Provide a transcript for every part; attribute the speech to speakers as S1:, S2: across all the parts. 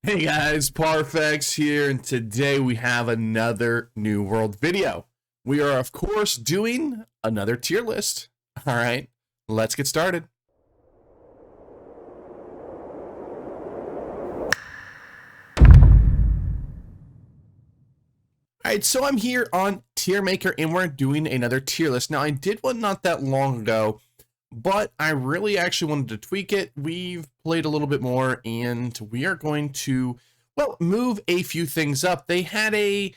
S1: Hey guys, Parfex here, and today we have another New World video. We are, of course, doing another tier list. All right, let's get started. All right, so I'm here on Tier Maker, and we're doing another tier list. Now, I did one not that long ago, but I really actually wanted to tweak it. We've played a little bit more, and we are going to, well, move a few things up. They had a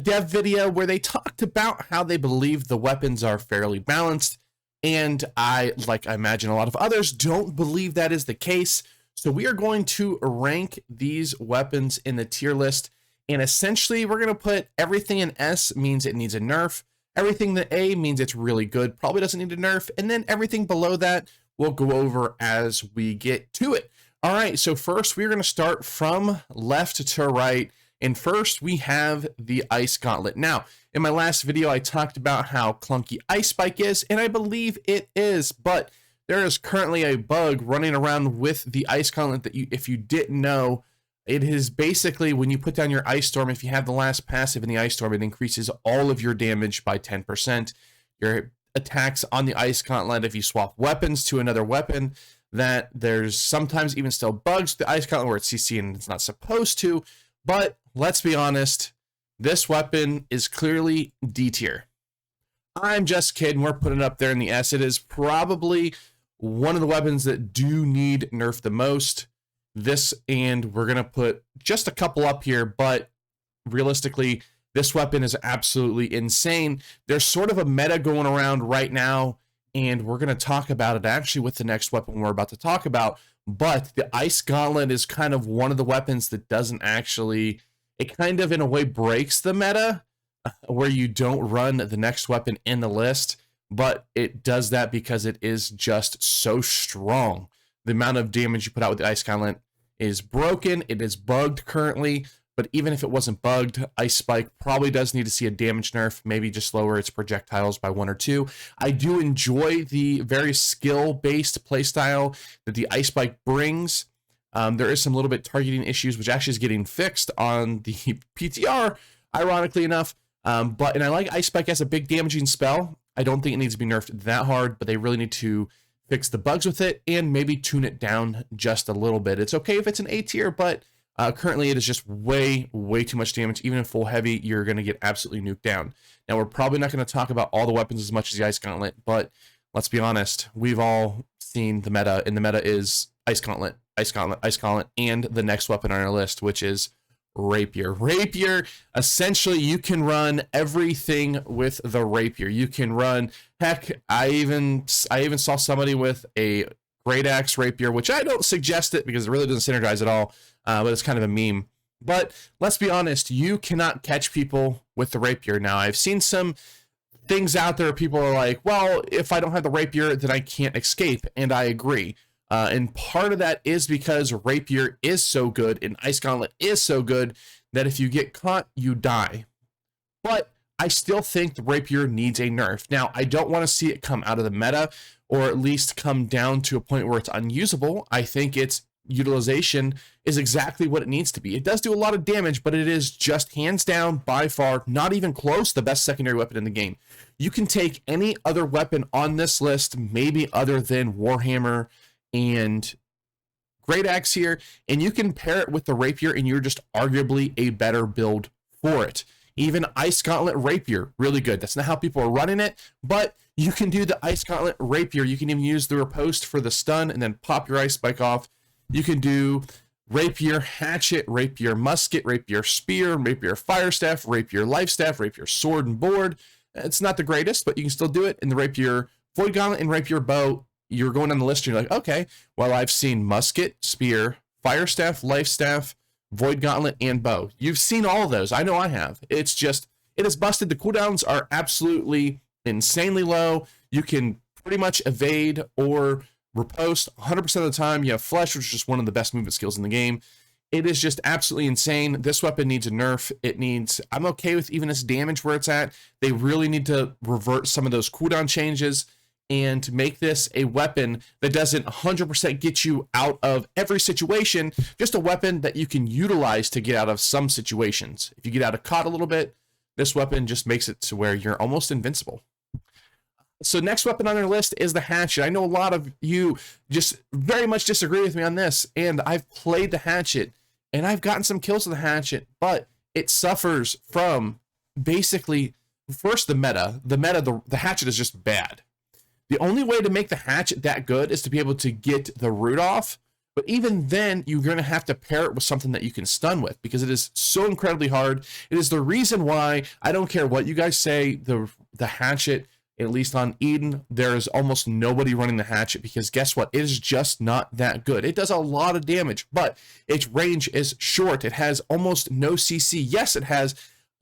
S1: dev video where they talked about how they believe the weapons are fairly balanced, and I imagine a lot of others, don't believe that is the case. So we are going to rank these weapons in the tier list, and essentially we're going to put everything in S means it needs a nerf, everything that A means it's really good, probably doesn't need a nerf, and then everything below that we'll go over as we get to it. All right, so first we're going to start from left to right, and first we have the Ice Gauntlet. Now, in my last video, I talked about how clunky Ice Spike is, and I believe it is, but there is currently a bug running around with the Ice Gauntlet that if you didn't know, it is basically when you put down your Ice Storm, if you have the last passive in the Ice Storm, it increases all of your damage by 10%. Your attacks on the Ice Gauntlet, if you swap weapons to another weapon, that there's sometimes even still bugs with the Ice Gauntlet where it's CC and it's not supposed to, but let's be honest, this weapon is clearly D tier. I'm just kidding, we're putting it up there in the S. It is probably one of the weapons that do need nerf the most. This, and we're going to put just a couple up here, but realistically, this weapon is absolutely insane. There's sort of a meta going around right now, and we're going to talk about it actually with the next weapon we're about to talk about, but the Ice Gauntlet is kind of one of the weapons that doesn't actually, it kind of in a way breaks the meta, where you don't run the next weapon in the list, but it does that because it is just so strong. The amount of damage you put out with the Ice Gauntlet is broken. It is bugged currently, but even if it wasn't bugged, Ice Spike probably does need to see a damage nerf, maybe just lower its projectiles by 1 or 2. I do enjoy the very skill-based playstyle that the Ice Spike brings. There is some little bit targeting issues, which actually is getting fixed on the PTR, ironically enough. And I like Ice Spike as a big damaging spell. I don't think it needs to be nerfed that hard, but they really need to fix the bugs with it and maybe tune it down just a little bit. It's okay if it's an A tier, but currently it is just way too much damage. Even in full heavy, you're going to get absolutely nuked down. Now, we're probably not going to talk about all the weapons as much as the Ice Gauntlet, but let's be honest, we've all seen the meta, and the meta is Ice Gauntlet, Ice Gauntlet, Ice Gauntlet, and the next weapon on our list, which is Rapier. Rapier, essentially you can run everything with the Rapier. You can run, heck, I even saw somebody with a Great Axe Rapier, which I don't suggest it because it really doesn't synergize at all, but it's kind of a meme. But let's be honest, you cannot catch people with the Rapier. Now, I've seen some things out there, people are like, well, if I don't have the Rapier, then I can't escape, and I agree. And part of that is because Rapier is so good and Ice Gauntlet is so good that if you get caught, you die. But I still think the Rapier needs a nerf. Now, I don't want to see it come out of the meta, or at least come down to a point where it's unusable. I think its utilization is exactly what it needs to be. It does do a lot of damage, but it is just hands down, by far, not even close, the best secondary weapon in the game. You can take any other weapon on this list, maybe other than Warhammer and Great Axe here, and you can pair it with the Rapier, and you're just arguably a better build for it. Even Ice Gauntlet Rapier, really good. That's not how people are running it, but you can do the Ice Gauntlet Rapier. You can even use the riposte for the stun and then pop your Ice Spike off. You can do Rapier Hatchet, Rapier Musket, Rapier Spear, Rapier Fire Staff, Rapier Life Staff, Rapier Sword and Board. It's not the greatest, but you can still do it. In the Rapier Void Gauntlet and Rapier Bow, you're going on the list and you're like, okay, well, I've seen Musket, Spear, Fire Staff, Life Staff, Void Gauntlet, and Bow. You've seen all of those. I know I have. It's just, it is busted. The cooldowns are absolutely insanely low. You can pretty much evade or riposte 100% of the time. You have Flesh, which is just one of the best movement skills in the game. It is just absolutely insane. This weapon needs a nerf. It needs, I'm okay with even its damage where it's at. They really need to revert some of those cooldown changes. and make this a weapon that doesn't 100% get you out of every situation, just a weapon that you can utilize to get out of some situations. If you get out of caught a little bit, this weapon just makes it to where you're almost invincible. So next weapon on our list is the hatchet. I know a lot of you just very much disagree with me on this, and I've played the hatchet, and I've gotten some kills with the hatchet, but it suffers from basically, first, the meta. The hatchet is just bad. The only way to make the hatchet that good is to be able to get the root off, but even then, you're going to have to pair it with something that you can stun with, because it is so incredibly hard. It is the reason why, I don't care what you guys say, the hatchet, at least on Eden, there is almost nobody running the hatchet, because guess what? It is just not that good. It does a lot of damage, but its range is short. It has almost no CC. Yes, it has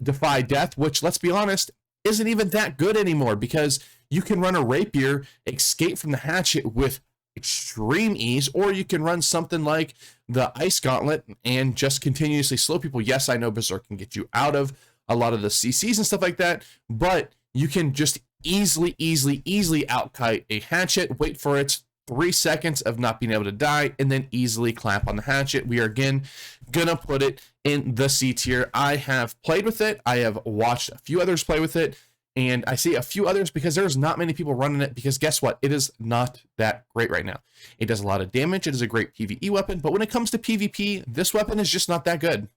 S1: Defy Death, which, let's be honest, isn't even that good anymore, because you can run a Rapier, escape from the hatchet with extreme ease, or you can run something like the Ice Gauntlet and just continuously slow people. Yes, I know Berserk can get you out of a lot of the CCs and stuff like that, but you can just easily outkite a hatchet, wait for its 3 seconds of not being able to die, and then easily clap on the hatchet. We are again gonna put it in the C tier. I have played with it. I have watched a few others play with it, and I see a few others because there's not many people running it, because guess what? It is not that great right now. It does a lot of damage. It is a great PvE weapon, but when it comes to PvP, this weapon is just not that good.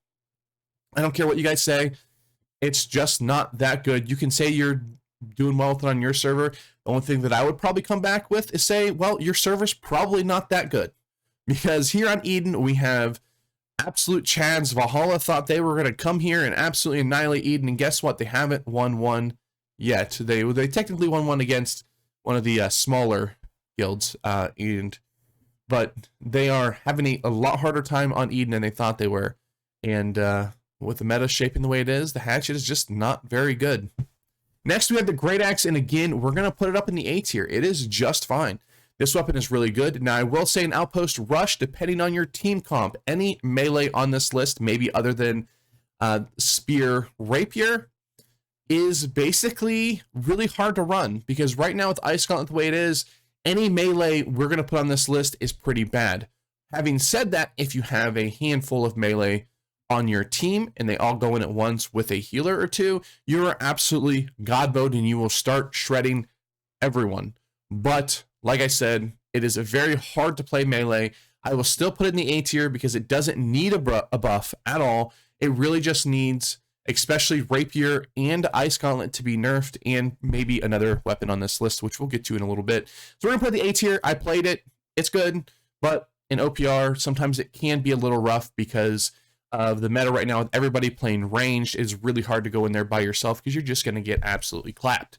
S1: I don't care what you guys say. It's just not that good. You can say you're doing well with it on your server. The only thing that I would probably come back with is say, well, your server's probably not that good. Because here on Eden, we have absolute Chads. Valhalla thought they were going to come here and absolutely annihilate Eden, and guess what? They haven't won one yet. They technically won one against one of the smaller guilds, but they are having a lot harder time on Eden than they thought they were. And with the meta shaping the way it is, the hatchet is just not very good. Next, we have the Great Axe, and again, we're going to put it up in the A tier. It is just fine. This weapon is really good. Now, I will say an Outpost Rush, depending on your team comp. Any melee on this list, maybe other than Spear Rapier, is basically really hard to run, because right now with Ice Gauntlet the way it is, any melee we're going to put on this list is pretty bad. Having said that, if you have a handful of melee on your team and they all go in at once with a healer or two, you are absolutely god mode and you will start shredding everyone. But like I said, it is a very hard to play melee. I will still put it in the A tier because it doesn't need a buff at all. It really just needs, especially Rapier and Ice Gauntlet, to be nerfed, and maybe another weapon on this list, which we'll get to in a little bit. So we're gonna put the A tier. I played it, it's good, but in OPR sometimes it can be a little rough because of the meta right now with everybody playing ranged. It's really hard to go in there by yourself because you're just going to get absolutely clapped.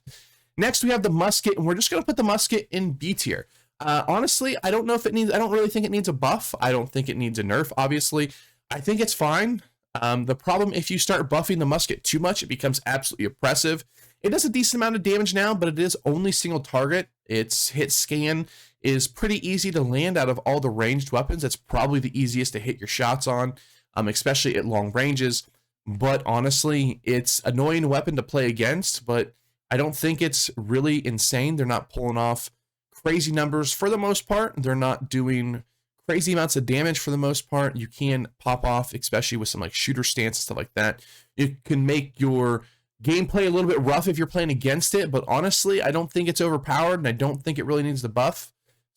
S1: Next, we have the Musket, and we're just going to put the Musket in B tier. Honestly, I don't know if it needs, I don't really think it needs a buff. I don't think it needs a nerf, obviously. I think it's fine. The problem, if you start buffing the Musket too much, it becomes absolutely oppressive. It does a decent amount of damage now, but it is only single target. Its hit scan is pretty easy to land out of all the ranged weapons. It's probably the easiest to hit your shots on, especially at long ranges. But honestly, it's an annoying weapon to play against, but I don't think it's really insane. They're not pulling off crazy numbers for the most part. They're not doing crazy amounts of damage for the most part. You can pop off, especially with some like shooter stance and stuff like that. You can make your gameplay a little bit rough if you're playing against it, but honestly, I don't think it's overpowered, and I don't think it really needs the buff.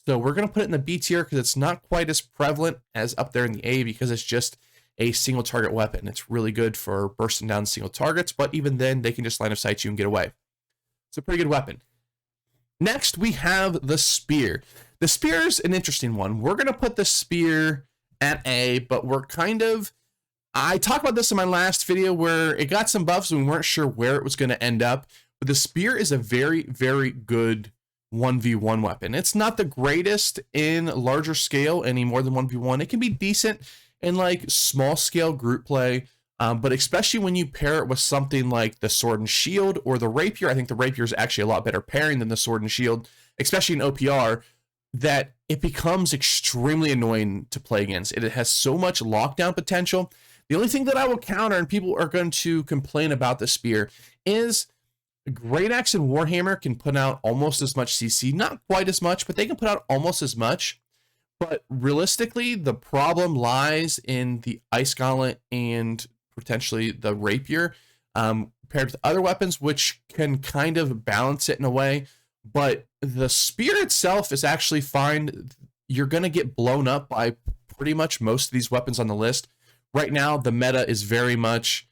S1: So we're going to put it in the B tier because it's not quite as prevalent as up there in the A, because it's just a single target weapon. It's really good for bursting down single targets, but even then they can just line of sight you and get away. It's a pretty good weapon. Next, we have the Spear. The Spear's an interesting one. We're going to put the Spear at A, but we're kind of, I talked about this in my last video where it got some buffs and we weren't sure where it was going to end up, but the Spear is a very, very good 1v1 weapon. It's not the greatest in larger scale any more than 1v1. It can be decent in like small scale group play, but especially when you pair it with something like the Sword and Shield or the Rapier. I think the Rapier is actually a lot better pairing than the Sword and Shield, especially in OPR, that it becomes extremely annoying to play against. It has so much lockdown potential. The only thing that I will counter, and people are going to complain about the Spear, is Great Axe and Warhammer can put out almost as much CC, not quite as much, but they can put out almost as much. But realistically, the problem lies in the Ice Gauntlet and potentially the Rapier, paired with other weapons, which can kind of balance it in a way. But the spear itself is actually fine. You're going to get blown up by pretty much most of these weapons on the list. Right now, the meta is very much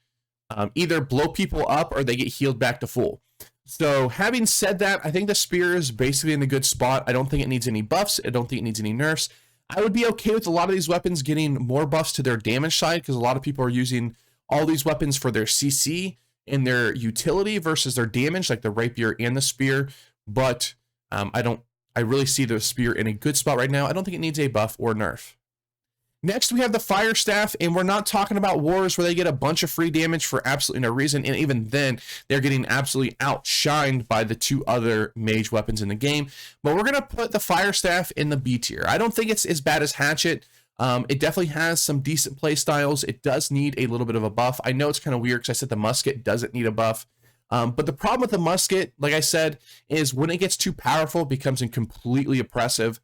S1: either blow people up or they get healed back to full. So having said that, I think the spear is basically in a good spot. I don't think it needs any buffs. I don't think it needs any nerfs. I would be okay with a lot of these weapons getting more buffs to their damage side, because a lot of people are using all these weapons for their CC and their utility versus their damage, like the Rapier and the spear. But I really see the spear in a good spot right now. I don't think it needs a buff or nerf. Next, we have the Fire Staff, and we're not talking about wars where they get a bunch of free damage for absolutely no reason, and even then, they're getting absolutely outshined by the two other mage weapons in the game. But we're going to put the Fire Staff in the B tier. I don't think it's as bad as Hatchet. It definitely has some decent play styles. It does need a little bit of a buff. I know it's kind of weird because I said the Musket doesn't need a buff. But the problem with the Musket, like I said, is when it gets too powerful, it becomes completely oppressive.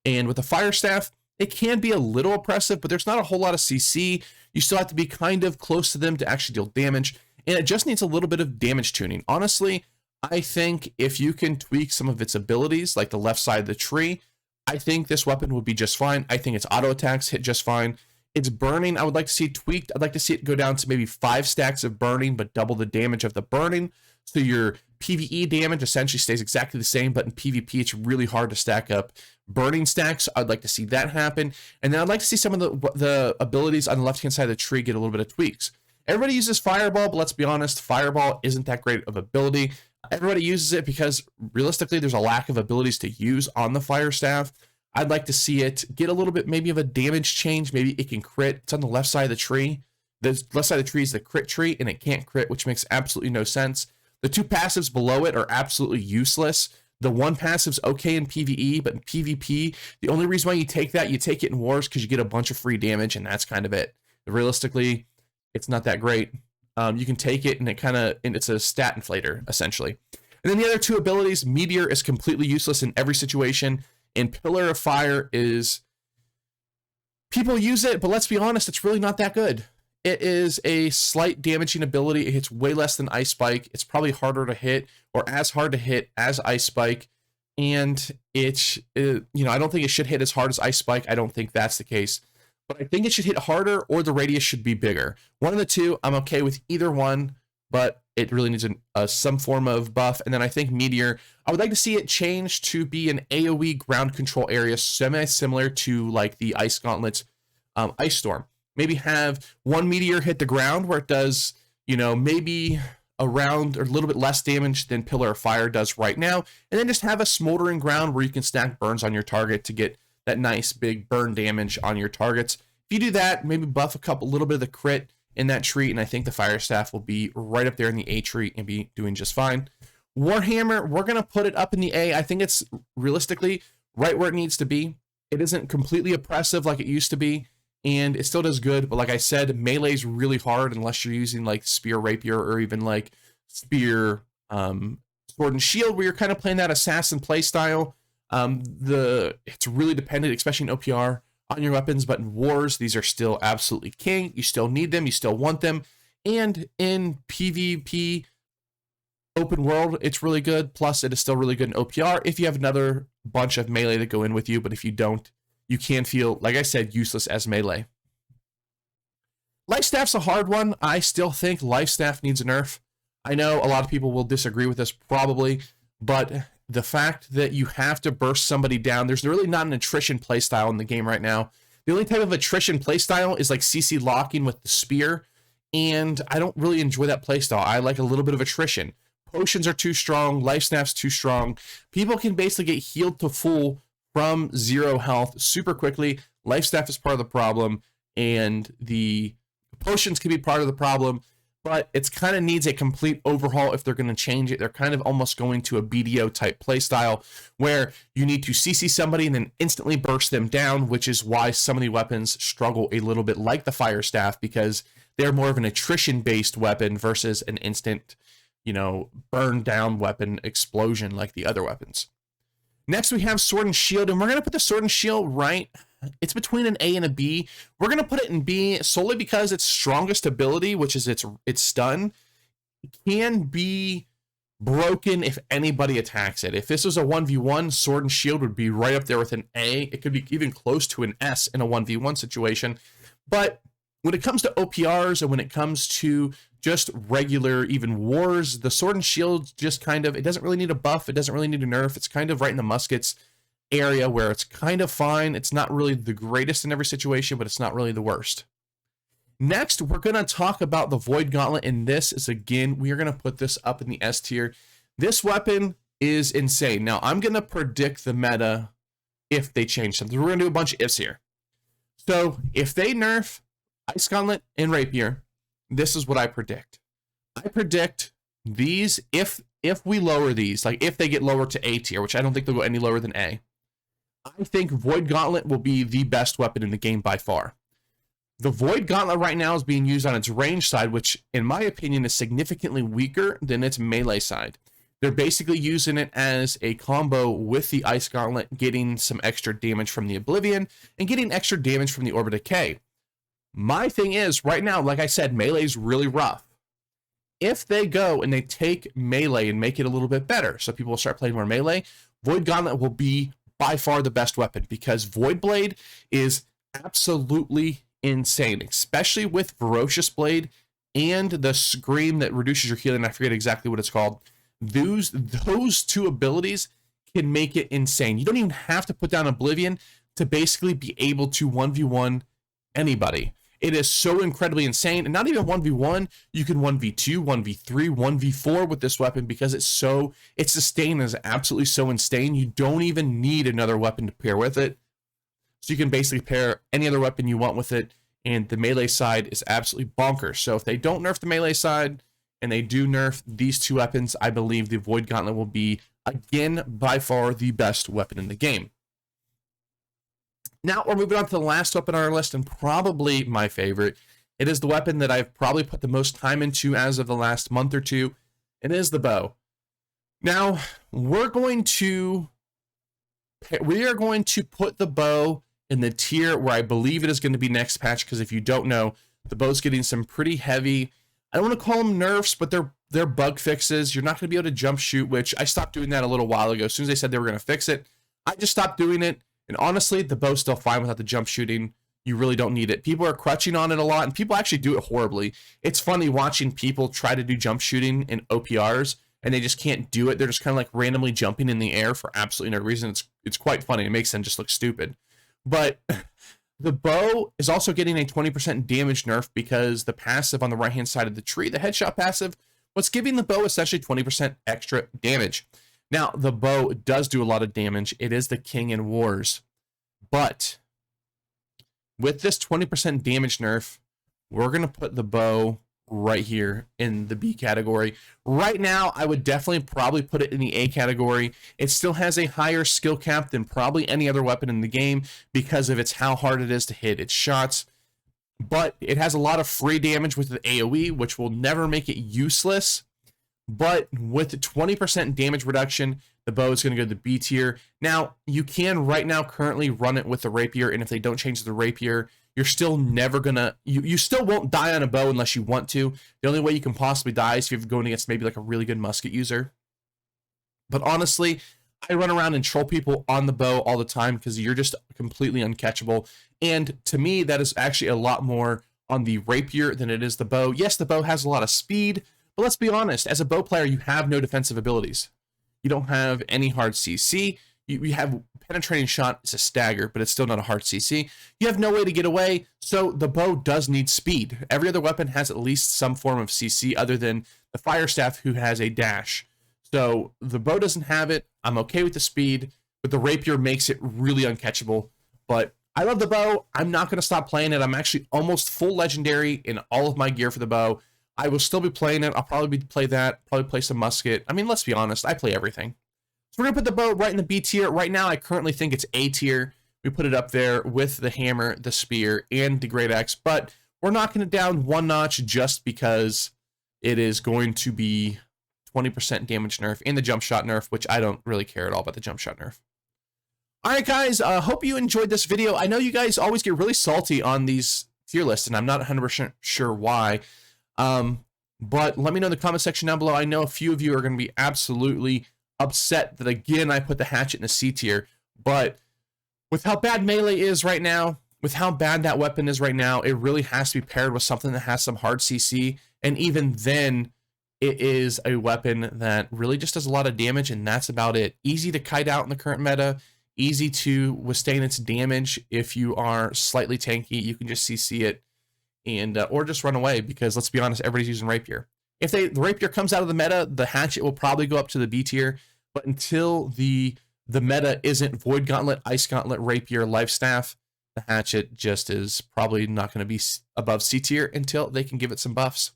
S1: And with the Fire Staff, it can be a little oppressive, but there's not a whole lot of CC. You still have to be kind of close to them to actually deal damage, and it just needs a little bit of damage tuning. Honestly, I think if you can tweak some of its abilities, like the left side of the tree, I think this weapon would be just fine. I think its auto attacks hit just fine. Its burning, I would like to see tweaked. I'd like to see it go down to maybe 5 stacks of burning, but double the damage of the burning. So your PvE damage essentially stays exactly the same, but in PvP, it's really hard to stack up burning stacks. I'd like to see that happen. And then I'd like to see some of the abilities on the left-hand side of the tree get a little bit of tweaks. Everybody uses Fireball, but let's be honest, Fireball isn't that great of ability. Everybody uses it because realistically, there's a lack of abilities to use on the Fire Staff. I'd like to see it get a little bit maybe of a damage change. Maybe it can crit. It's on the left side of the tree. The left side of the tree is the crit tree, and it can't crit, which makes absolutely no sense. The 2 passives below it are absolutely useless. The 1 passive's okay in PvE, but in PvP, the only reason why you take it in wars because you get a bunch of free damage, and that's kind of it. Realistically, it's not that great. You can take it, and it's a stat inflator, essentially. And then the other 2 abilities, Meteor is completely useless in every situation, and Pillar of Fire is... People use it, but let's be honest, it's really not that good. It is a slight damaging ability. It hits way less than Ice Spike. It's probably harder to hit, or as hard to hit as Ice Spike. And I don't think it should hit as hard as Ice Spike. I don't think that's the case. But I think it should hit harder, or the radius should be bigger. One of the two, I'm okay with either one, but it really needs some form of buff. And then I think Meteor, I would like to see it change to be an AoE ground control area, semi-similar to like the Ice Gauntlet's Ice Storm. Maybe have 1 Meteor hit the ground where it does, maybe around or a little bit less damage than Pillar of Fire does right now. And then just have a smoldering ground where you can stack burns on your target to get that nice big burn damage on your targets. If you do that, maybe buff a little bit of the crit in that tree, and I think the Fire Staff will be right up there in the A tree and be doing just fine. Warhammer, we're going to put it up in the A. I think it's realistically right where it needs to be. It isn't completely oppressive like it used to be, and it still does good, but like I said, melee is really hard unless you're using like Spear, Rapier, or even like Spear, Sword and Shield, where you're kind of playing that assassin play style. It's really dependent, especially in OPR, on your weapons, but in wars, these are still absolutely king. You still need them, you still want them, and in PvP open world, it's really good. Plus, it is still really good in OPR if you have another bunch of melee that go in with you, but if you don't, you can feel, like I said, useless as melee. Lifestaff's a hard one. I still think Lifestaff needs a nerf. I know a lot of people will disagree with this probably, but the fact that you have to burst somebody down, there's really not an attrition playstyle in the game right now. The only type of attrition playstyle is like CC locking with the spear, and I don't really enjoy that playstyle. I like a little bit of attrition. Potions are too strong, Lifestaff's too strong. People can basically get healed to full from 0 health super quickly. Lifestaff is part of the problem, and the potions can be part of the problem, but it's kind of needs a complete overhaul if they're going to change it. They're kind of almost going to a BDO type playstyle where you need to CC somebody and then instantly burst them down, which is why some of the weapons struggle a little bit like the Fire Staff, because they're more of an attrition based weapon versus an instant you know, burn down weapon explosion like the other weapons. Next, we have Sword and Shield, and we're going to put the Sword and Shield right. It's between an A and a B. We're going to put it in B solely because its strongest ability, which is its stun, can be broken if anybody attacks it. If this was a 1v1, Sword and Shield would be right up there with an A. It could be even close to an S in a 1v1 situation. But when it comes to OPRs and when it comes to just regular even wars, the Sword and Shield just kind of, it doesn't really need a buff. It doesn't really need a nerf. It's kind of right in the Musket's area where it's kind of fine. It's not really the greatest in every situation, but it's not really the worst. Next, we're going to talk about the Void Gauntlet, and this is, again, we are going to put this up in the S tier. This weapon is insane. Now, I'm going to predict the meta if they change something. We're going to do a bunch of ifs here. So, if they nerf Ice Gauntlet and Rapier, this is what I predict. I predict these, if we lower these, like if they get lower to A tier, which I don't think they'll go any lower than A, I think Void Gauntlet will be the best weapon in the game by far. The Void Gauntlet right now is being used on its range side, which in my opinion is significantly weaker than its melee side. They're basically using it as a combo with the Ice Gauntlet, getting some extra damage from the Oblivion and getting extra damage from the Orb of Decay. My thing is, right now, like I said, melee is really rough. If they go and they take melee and make it a little bit better, so people will start playing more melee, Void Gauntlet will be by far the best weapon, because Void Blade is absolutely insane, especially with Ferocious Blade and the Scream that reduces your healing. I forget exactly what it's called. Those two abilities can make it insane. You don't even have to put down Oblivion to basically be able to 1v1 anybody. It is so incredibly insane, and not even 1v1, you can 1v2, 1v3, 1v4 with this weapon, because its sustain is absolutely so insane. You don't even need another weapon to pair with it. So you can basically pair any other weapon you want with it, and the melee side is absolutely bonkers. So if they don't nerf the melee side, and they do nerf these two weapons, I believe the Void Gauntlet will be, again, by far the best weapon in the game. Now we're moving on to the last weapon on our list, and probably my favorite. It is the weapon that I've probably put the most time into as of the last month or two. It is the bow. Now, we are going to put the bow in the tier where I believe it is going to be next patch, because if you don't know, the bow's getting some pretty heavy, I don't want to call them nerfs, but they're bug fixes. You're not going to be able to jump shoot, which I stopped doing that a little while ago. As soon as they said they were going to fix it, I just stopped doing it. And honestly, the bow's still fine without the jump shooting. You really don't need it. People are crutching on it a lot, and people actually do it horribly. It's funny watching people try to do jump shooting in OPRs, and they just can't do it. They're just kind of like randomly jumping in the air for absolutely no reason. It's quite funny. It makes them just look stupid. But the bow is also getting a 20% damage nerf, because the passive on the right-hand side of the tree, the headshot passive, what's giving the bow essentially 20% extra damage. Now, the bow does do a lot of damage. It is the king in wars. But with this 20% damage nerf, we're going to put the bow right here in the B category. Right now, I would definitely probably put it in the A category. It still has a higher skill cap than probably any other weapon in the game, because of how hard it is to hit its shots. But it has a lot of free damage with the AoE, which will never make it useless. But with the 20% damage reduction, the bow is going to go to the B tier. Now, you can right now currently run it with the Rapier, and if they don't change the Rapier, you're still never going to, you still won't die on a bow unless you want to. The only way you can possibly die is if you're going against maybe like a really good musket user. But honestly, I run around and troll people on the bow all the time, because you're just completely uncatchable. And to me, that is actually a lot more on the Rapier than it is the bow. Yes, the bow has a lot of speed, but let's be honest, as a bow player, you have no defensive abilities. You don't have any hard CC. You have penetrating shot, it's a stagger, but it's still not a hard CC. You have no way to get away, so the bow does need speed. Every other weapon has at least some form of CC, other than the fire staff, who has a dash. So the bow doesn't have it. I'm okay with the speed, but the Rapier makes it really uncatchable. But I love the bow. I'm not going to stop playing it. I'm actually almost full legendary in all of my gear for the bow. I will still be playing it. I'll probably play that, probably play some musket. I mean, let's be honest, I play everything. So we're going to put the bow right in the B tier. Right now, I currently think it's A tier. We put it up there with the hammer, the spear, and the great axe, but we're knocking it down one notch just because it is going to be 20% damage nerf, and the jump shot nerf, which I don't really care at all about the jump shot nerf. All right, guys, hope you enjoyed this video. I know you guys always get really salty on these tier lists, and I'm not 100% sure why. But let me know in the comment section down below. I know a few of you are going to be absolutely upset that, again, I put the hatchet in a C tier. But with how bad melee is right now, with how bad that weapon is right now, it really has to be paired with something that has some hard CC. And even then, it is a weapon that really just does a lot of damage, and that's about it. Easy to kite out in the current meta. Easy to withstand its damage. If you are slightly tanky, you can just CC it and or just run away, because let's be honest, everybody's using Rapier. If the Rapier comes out of the meta, the hatchet will probably go up to the B tier, but until the meta isn't Void Gauntlet, Ice Gauntlet, Rapier, Life Staff, the hatchet just is probably not going to be above C tier until they can give it some buffs.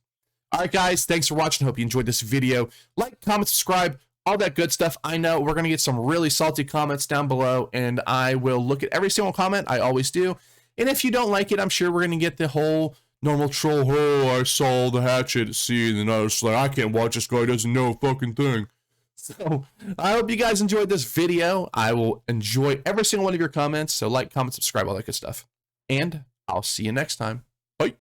S1: All right, guys, thanks for watching. Hope you enjoyed this video. Like, comment, subscribe, all that good stuff. I know we're going to get some really salty comments down below, and I will look at every single comment. I always do. And if you don't like it, I'm sure we're going to get the whole normal troll, oh, I saw the hatchet at sea, and then I was like, I can't watch this guy, doesn't know a fucking thing. So, I hope you guys enjoyed this video. I will enjoy every single one of your comments, so like, comment, subscribe, all that good stuff. And I'll see you next time.